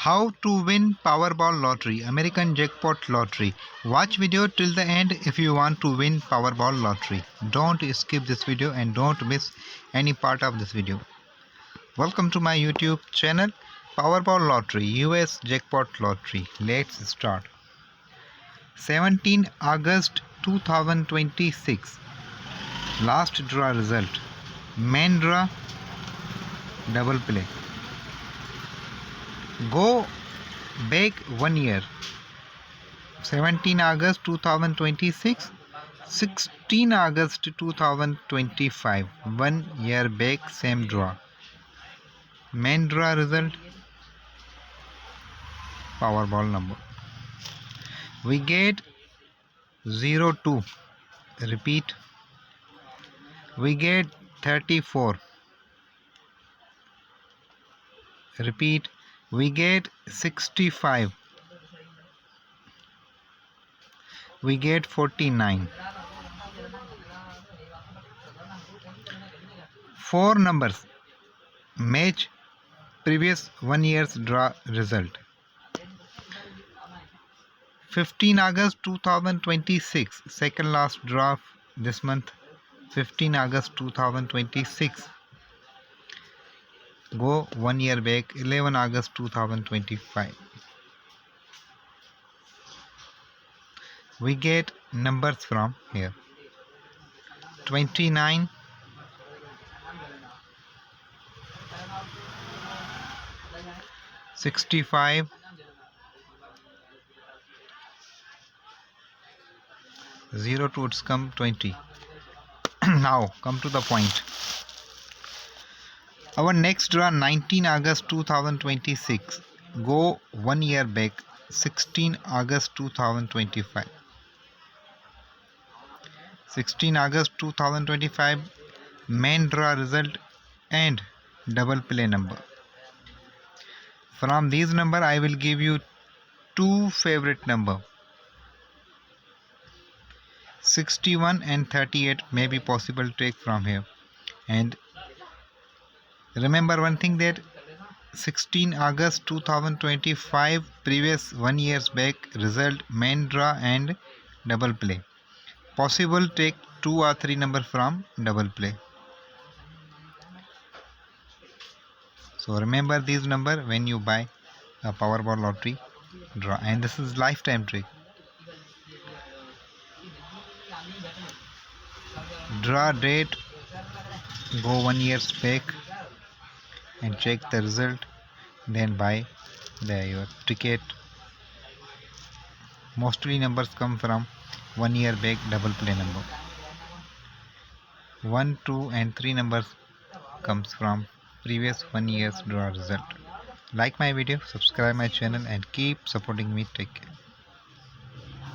How to win Powerball lottery, American jackpot lottery. Watch video till the end if you want to win Powerball lottery. Don't skip this video and don't miss any part of this video. Welcome to my YouTube channel, Powerball lottery, US jackpot lottery. Let's start. 17 August 2026. Last draw result. Main draw, double play. Go back 1 year. 17 August 2026, 16 August 2025. 1 year back, same draw. Main draw result, Powerball number. We get 02. Repeat. We get 34. Repeat. We get 65. We get 49. 4 numbers match previous 1 year's draw result. 15 August 2026, second last draw this month. 15 August 2026. Go 1 year back, 11 August 2025. We get numbers from here. 29, 65, 0 to its come 20. Now come to the point. Our next draw 19 August 2026. Go 1 year back, 16 August 2025. 16 August 2025, main draw result and double play number. From these number I will give you two favorite number. 61 and 38 may be possible to take from here. And remember one thing, that 16 August 2025 previous 1 year's back result, main draw and double play. Possible take 2 or 3 number from double play. So remember these number when you buy a Powerball lottery draw, and this is lifetime trick. Draw date, go 1 year's back and check the result, then buy your ticket. Mostly numbers come from 1 year back double play number. 1, 2 and 3 numbers comes from previous 1 year's draw result. Like my video, subscribe my channel and keep supporting me. Take care.